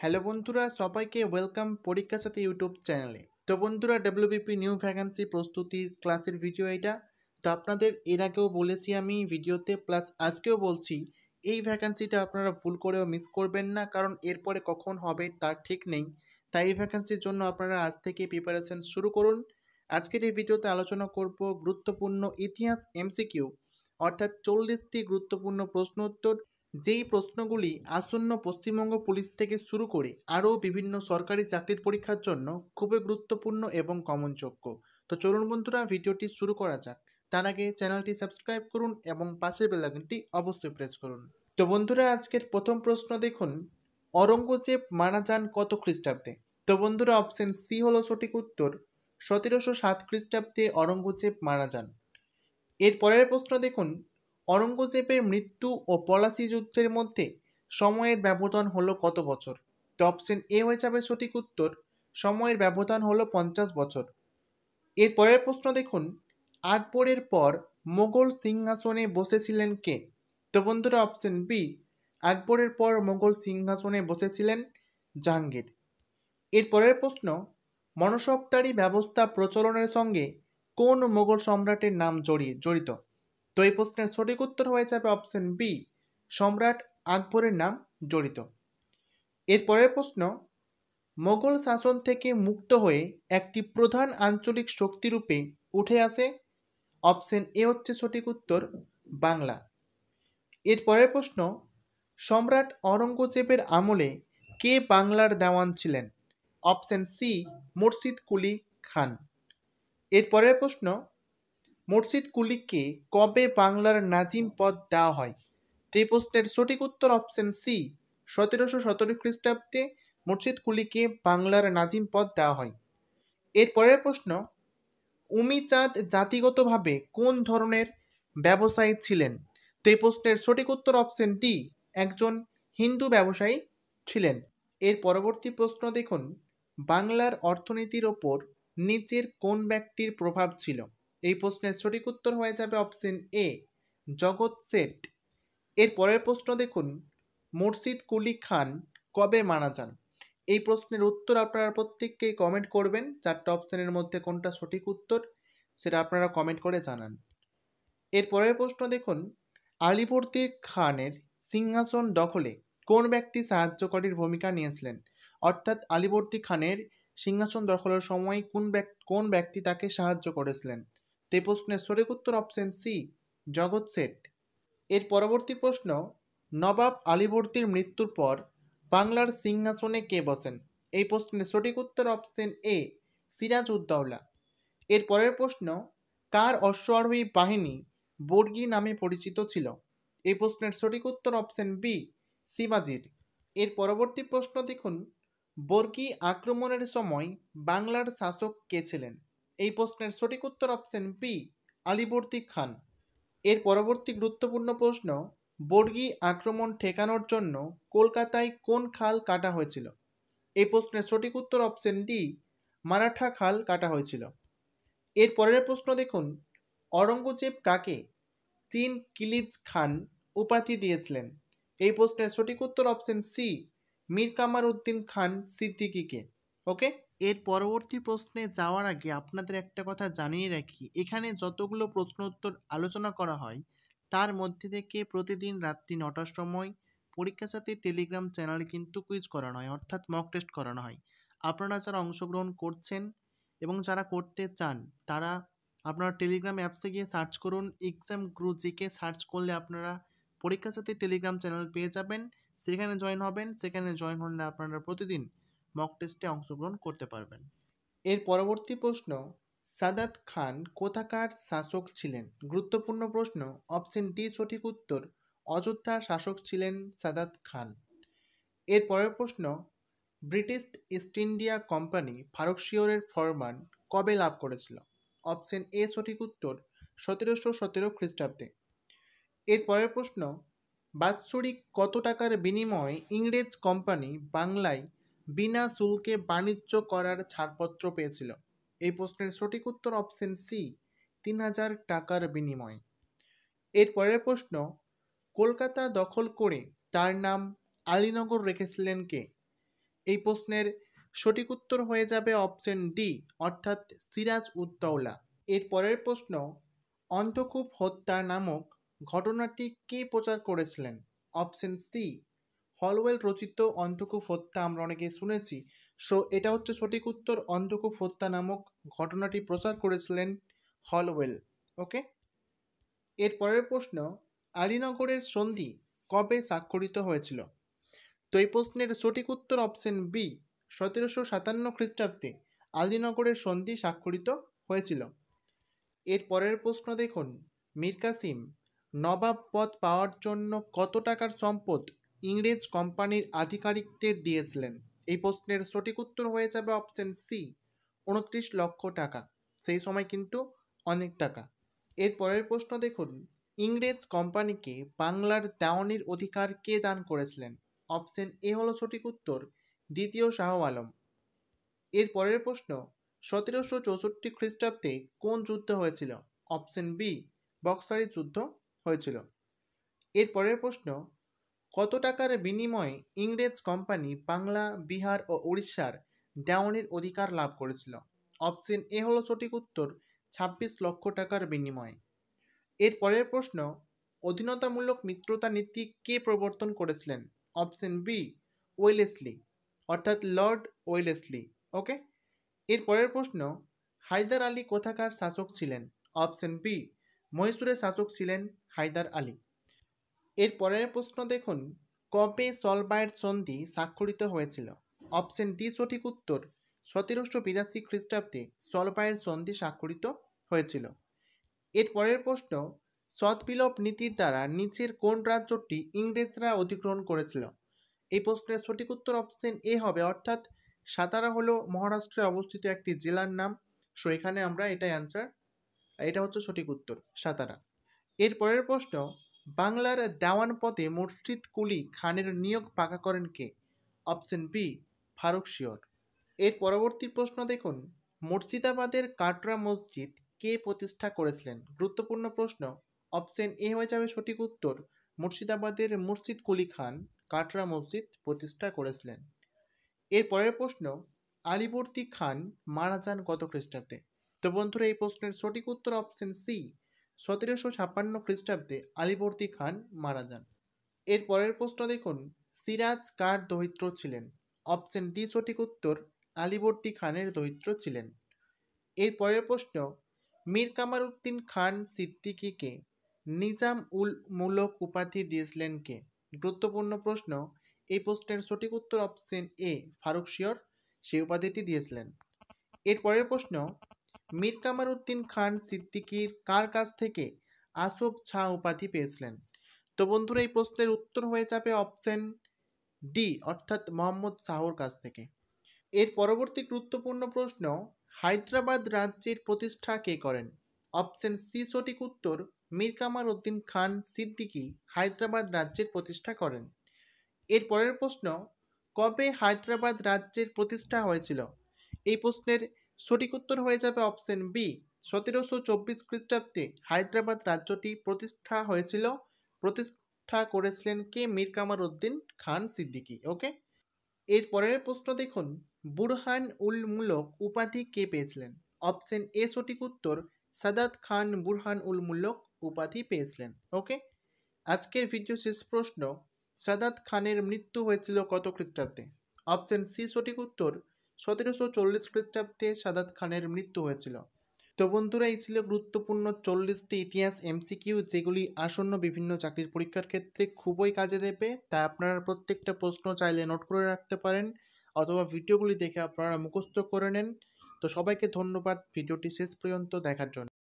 Hello বন্ধুরা, সবাইকে welcome পরীক্ষা সাথী ইউটিউব চ্যানেলে। তো বন্ধুরা, ডব্লিউবিপি নিউ ভ্যাকান্সি প্রস্তুতির ক্লাসের ভিডিও এটা। তো আপনাদের এর আগেও বলেছি আমি ভিডিওতে, প্লাস আজকেও বলছি, এই ভ্যাকান্সিটা আপনারা ভুল করেও মিস করবেন না, কারণ এরপরে কখন হবে তার ঠিক নেই। তাই এই ভ্যাকান্সির জন্য আপনারা আজ থেকে প্রিপারেশন শুরু করুন। আজকের এই ভিডিওতে আলোচনা করব গুরুত্বপূর্ণ ইতিহাস এমসিকিউ, অর্থাৎ 40টি গুরুত্বপূর্ণ প্রশ্ন উত্তর, যেই প্রশ্নগুলি আসন্ন পশ্চিমবঙ্গ পুলিশ থেকে শুরু করে আরও বিভিন্ন সরকারি চাকরির পরীক্ষার জন্য খুবই গুরুত্বপূর্ণ এবং কমনযোগ্য। তো চলুন বন্ধুরা, ভিডিওটি শুরু করা যাক। তার আগে চ্যানেলটি সাবস্ক্রাইব করুন এবং পাশের বেল আইকনটি অবশ্যই প্রেস করুন। তো বন্ধুরা, আজকের প্রথম প্রশ্ন দেখুন, অরঙ্গজেব মারা যান কত খ্রিস্টাব্দে? তো বন্ধুরা, অপশন সি হলো সঠিক উত্তর। 1707 খ্রিস্টাব্দে অরঙ্গজেব মারা যান। এর পরের প্রশ্ন দেখুন, অরঙ্গজেবের মৃত্যু ও পলাশী যুদ্ধের মধ্যে সময়ের ব্যবধান হলো কত বছর? তো অপশন এ হয়ে যাবে সঠিক উত্তর, সময়ের ব্যবধান হলো 50 বছর। এর পরের প্রশ্ন দেখুন, আকবরের পর মোগল সিংহাসনে বসেছিলেন কে? তো বন্ধুরা, অপশন বি, আকবরের পর মোগল সিংহাসনে বসেছিলেন জাহাঙ্গীর। এর পরের প্রশ্ন, মনসবদারি ব্যবস্থা প্রচলনের সঙ্গে কোন মোগল সম্রাটের নাম জড়িত? তো এই প্রশ্নের সঠিক উত্তর হয়ে যাবে অপশন বি, সম্রাট আকবরের নাম জড়িত। এর পরের প্রশ্ন, মোগল শাসন থেকে মুক্ত হয়ে একটি প্রধান আঞ্চলিক শক্তিরূপে উঠে আসে। অপশন এ হচ্ছে সঠিক উত্তর, বাংলা। এর পরের প্রশ্ন, সম্রাট অরঙ্গজেবের আমলে কে বাংলার দেওয়ান ছিলেন? অপশন সি, মুর্শিদ কুলি খান। এর পরের প্রশ্ন, মুর্শিদ কুলিকে কবে বাংলার নাজিম পদ দেওয়া হয়? এই প্রশ্নের সঠিক উত্তর অপশন সি, 1717 খ্রিস্টাব্দে মুর্শিদ কুলিকে বাংলার নাজিম পদ দেওয়া হয়। এর পরের প্রশ্ন, উমিচাঁদ জাতিগতভাবে কোন ধরনের ব্যবসায়ী ছিলেন? তো এই প্রশ্নের সঠিক উত্তর অপশন ডি, একজন হিন্দু ব্যবসায়ী ছিলেন। এর পরবর্তী প্রশ্ন দেখুন, বাংলার অর্থনীতির ওপর নিচের কোন ব্যক্তির প্রভাব ছিল? এই প্রশ্নের সঠিক উত্তর হয়ে যাবে অপশন এ, জগৎ শেঠ। এর পরের প্রশ্ন দেখুন, মুর্শিদ কুলি খান কবে মারা যান? এই প্রশ্নের উত্তর আপনারা প্রত্যেককেই কমেন্ট করবেন। 4টা অপশনের মধ্যে কোনটা সঠিক উত্তর সেটা আপনারা কমেন্ট করে জানান। এর পরের প্রশ্ন দেখুন, আলীবর্দী খানের সিংহাসন দখলে কোন ব্যক্তি সাহায্যকারীর ভূমিকা নিয়েছিলেন? অর্থাৎ আলীবর্দী খানের সিংহাসন দখলের সময় কোন ব্যক্তি তাকে সাহায্য করেছিলেন? তো এই প্রশ্নের সঠিক উত্তর অপশন সি, জগৎ শেঠ। এর পরবর্তী প্রশ্ন, নবাব আলীবর্দীর মৃত্যুর পর বাংলার সিংহাসনে কে বসেন? এই প্রশ্নের সঠিক উত্তর অপশন এ, সিরাজ উদ্দৌলা। এর পরের প্রশ্ন, কার অশ্বারোহী বাহিনী বর্গী নামে পরিচিত ছিল? এই প্রশ্নের সঠিক উত্তর অপশন বি, শিবাজির। এর পরবর্তী প্রশ্ন দেখুন, বর্গী আক্রমণের সময় বাংলার শাসক কে ছিলেন? এই প্রশ্নের সঠিক উত্তর অপশন বি, আলীবর্দী খান। এর পরবর্তী গুরুত্বপূর্ণ প্রশ্ন, বর্গী আক্রমণ ঠেকানোর জন্য কলকাতায় কোন খাল কাটা হয়েছিল? এই প্রশ্নের সঠিক উত্তর অপশন ডি, মারাঠা খাল কাটা হয়েছিল। এর পরের প্রশ্ন দেখুন, অরঙ্গজেব কাকে তিন কিলিজ খান উপাধি দিয়েছিলেন? এই প্রশ্নের সঠিক উত্তর অপশন সি, মীর কামার উদ্দিন খান সিদ্দিকীকে। ওকে। এর পরবর্তী প্রশ্নে যাওয়ার আগে আপনাদের একটা কথা জানিয়ে রাখি, এখানে যতগুলো প্রশ্ন উত্তর আলোচনা করা হয় তার মধ্যে থেকে প্রতিদিন রাত্রি 9টার সময় পরীক্ষার সাথে টেলিগ্রাম চ্যানেলে কিন্তু কুইজ করানো হয়, অর্থাৎ মক টেস্ট করানো হয়। আপনারা যারা অংশগ্রহণ করছেন এবং যারা করতে চান তারা আপনারা টেলিগ্রাম অ্যাপসে গিয়ে সার্চ করুন, এক্সাম গ্রু জিকে সার্চ করলে আপনারা পরীক্ষার সাথে টেলিগ্রাম চ্যানেল পেয়ে যাবেন। সেখানে জয়েন হবেন, সেখানে জয়েন হলে আপনারা প্রতিদিন মক টেস্টে অংশগ্রহণ করতে পারবেন। এর পরবর্তী প্রশ্ন, সাদাত খান কোথাকার শাসক ছিলেন? গুরুত্বপূর্ণ প্রশ্ন। অপশন ডি সঠিক উত্তর, অযোধ্যার শাসক ছিলেন সাদাত খান। এর পরের প্রশ্ন, ব্রিটিশ ইস্ট ইন্ডিয়া কোম্পানি ফারুকশিয়রের ফরমান কবে লাভ করেছিল? অপশন এ সঠিক উত্তর, 1717 খ্রিস্টাব্দে। এর পরের প্রশ্ন, বাৎসরিক কত টাকার বিনিময়ে ইংরেজ কোম্পানি বাংলায় বিনা শুল্কে বাণিজ্য করার ছাড়পত্র পেয়েছিল? এই প্রশ্নের সঠিক উত্তর অপশন সি, 3000 টাকার বিনিময়ে। এর পরের প্রশ্ন, কলকাতা দখল করে তার নাম আলীনগর রেখেছিলেন কে? এই প্রশ্নের সঠিক উত্তর হয়ে যাবে অপশন ডি, অর্থাৎ সিরাজ উদ্দৌলা। এর পরের প্রশ্ন, অন্ধকূপ হত্যা নামক ঘটনাটি কে প্রচার করেছিলেন? অপশন সি, হলওয়েল রচিত অন্ধকূপ হত্যা আমরা অনেকে শুনেছি। সো এটা হচ্ছে সঠিক উত্তর, অন্ধকূপ হত্যা নামক ঘটনাটি প্রচার করেছিলেন হলওয়েল। ওকে। এর পরের প্রশ্ন, আলীনগরের সন্ধি কবে স্বাক্ষরিত হয়েছিল? তো এই প্রশ্নের সঠিক উত্তর অপশন বি, 1757 খ্রিস্টাব্দে আলীনগরের সন্ধি স্বাক্ষরিত হয়েছিল। এর পরের প্রশ্ন দেখুন, মীর কাসিম নবাব পদ পাওয়ার জন্য কত টাকার সম্পদ ইংরেজ কোম্পানির আধিকারিকদের দিয়েছিলেন? এই প্রশ্নের সঠিক উত্তর হয়ে যাবে অপশন সি, 29 লক্ষ টাকা। সেই সময় কিন্তু অনেক টাকা। এর পরের প্রশ্ন দেখুন, ইংরেজ কোম্পানিকে বাংলার দেওয়ানির অধিকার কে দান করেছিলেন? অপশন এ হলো সঠিক উত্তর, দ্বিতীয় শাহ আলম। এর পরের প্রশ্ন, 1764 খ্রিস্টাব্দে কোন যুদ্ধ হয়েছিল? অপশন বি, বক্সারি যুদ্ধ হয়েছিল। এর পরের প্রশ্ন, কত টাকার বিনিময়ে ইংরেজ কোম্পানি বাংলা, বিহার ও উড়িষ্যার দেওয়ানির অধিকার লাভ করেছিল? অপশন এ হলো সঠিক উত্তর, 26 লক্ষ টাকার বিনিময়ে। এর পরের প্রশ্ন, অধীনতামূলক মিত্রতা নীতি কে প্রবর্তন করেছিলেন? অপশন বি, ওয়েলেসলি, অর্থাৎ লর্ড ওয়েলেসলি। ওকে। এর পরের প্রশ্ন, হায়দার আলী কোথাকার শাসক ছিলেন? অপশন বি, মহীশূরের শাসক ছিলেন হায়দার আলী। এর পরের প্রশ্ন দেখুন, কবে সলবায়ের সন্ধি স্বাক্ষরিত হয়েছিল? অপশন ডি সঠিক উত্তর, 1782 খ্রিস্টাব্দে সলবায়ের সন্ধি স্বাক্ষরিত হয়েছিল। এর পরের প্রশ্ন, সৎবিলোপ নীতির দ্বারা নিচের কোন রাজ্যটি ইংরেজরা অধিগ্রহণ করেছিল? এই প্রশ্নের সঠিক উত্তর অপশন এ হবে, অর্থাৎ সাতারা হলো মহারাষ্ট্রে অবস্থিত একটি জেলার নাম। সো এখানে আমরা এটাই অ্যান্সার, এটা হচ্ছে সঠিক উত্তর, সাতারা। এর পরের প্রশ্ন, বাংলার দেওয়ান পদে মুর্শিদ কুলি খানের নিয়োগ পাকা করেন কে? Option B, Farooq sure. এর পরবর্তী প্রশ্ন দেখুন, মুর্শিদাবাদের কাটরা মসজিদ কে প্রতিষ্ঠা করেছিলেন? গুরুত্বপূর্ণ প্রশ্ন। অপশন এ হয়ে যাবে সঠিক উত্তর, মুর্শিদাবাদের মুর্শিদ কুলি খান কাটরা মসজিদ প্রতিষ্ঠা করেছিলেন। এর পরের প্রশ্ন, আলীবর্দী খান মারা যান কত খ্রিস্টাব্দে? তো বন্ধুরা এই প্রশ্নের সঠিক উত্তর অপশন সি, 1756 খ্রিস্টাব্দে আলীবর্দী খান মারা যান। এর পরের প্রশ্ন দেখুন, সিরাজ কার দৌহিত্র ছিলেন? অপশন ডি সঠিক উত্তর, আলীবর্দী খানের দৌহিত্র ছিলেন। এর পরের প্রশ্ন, মীর কামার উদ্দিন খান সিদ্দিকীকে নিজাম উল মুলক উপাধি দিয়েছিলেন কে? গুরুত্বপূর্ণ প্রশ্ন। এই প্রশ্নের সঠিক উত্তর অপশন এ, ফারুক শিওর সেই উপাধিটি দিয়েছিলেন। এর পরের প্রশ্ন, মীর কামার উদ্দিন খান সিদ্দিকীর কার কাছ থেকে আসফ শাহ উপাধি পেয়েছিলেন? তো বন্ধুরা এই প্রশ্নের উত্তর হয়ে যাবে অপশন ডি, অর্থাৎ মোহাম্মদ শাহর কাছ থেকে। এর পরবর্তী গুরুত্বপূর্ণ প্রশ্ন, হায়দ্রাবাদ রাজ্যের প্রতিষ্ঠা কে করেন? অপশন সি সঠিক উত্তর, মীর কামার উদ্দিন খান সিদ্দিকী হায়দ্রাবাদ রাজ্যের প্রতিষ্ঠা করেন। এর পরের প্রশ্ন, কবে হায়দ্রাবাদ রাজ্যের প্রতিষ্ঠা হয়েছিল? এই প্রশ্নের সঠিক উত্তর হয়ে যাবে অপশন বি, 1724 খ্রিস্টাব্দে হায়দ্রাবাদ রাজ্যটি প্রতিষ্ঠা হয়েছিল। প্রতিষ্ঠা করেছিলেন কে? মীর কামার উদ্দিন খান সিদ্দিকী। ওকে। এর পরের প্রশ্ন দেখুন, বুরহান উল মুলক উপাধি কে পেয়েছিলেন? অপশন এ সঠিক উত্তর, সাদাত খান বুরহান উল মুলক উপাধি পেয়েছিলেন। ওকে। আজকের ভিডিও শেষ প্রশ্ন, সাদাত খানের মৃত্যু হয়েছিল কত খ্রিস্টাব্দে? অপশন সি সঠিক উত্তর, 1740 খ্রিস্টাব্দে সাদাত খানের মৃত্যু হয়েছিল। তো বন্ধুরা এই ছিল গুরুত্বপূর্ণ 40টি ইতিহাস এমসিকিউ, যেগুলি আসন্ন বিভিন্ন চাকরির পরীক্ষার ক্ষেত্রে খুবই কাজে দেবে। তাই আপনারা প্রত্যেকটা প্রশ্ন চাইলে নোট করে রাখতে পারেন, অথবা ভিডিওগুলি দেখে আপনারা মুখস্থ করে নেন। তো সবাইকে ধন্যবাদ ভিডিওটি শেষ পর্যন্ত দেখার জন্য।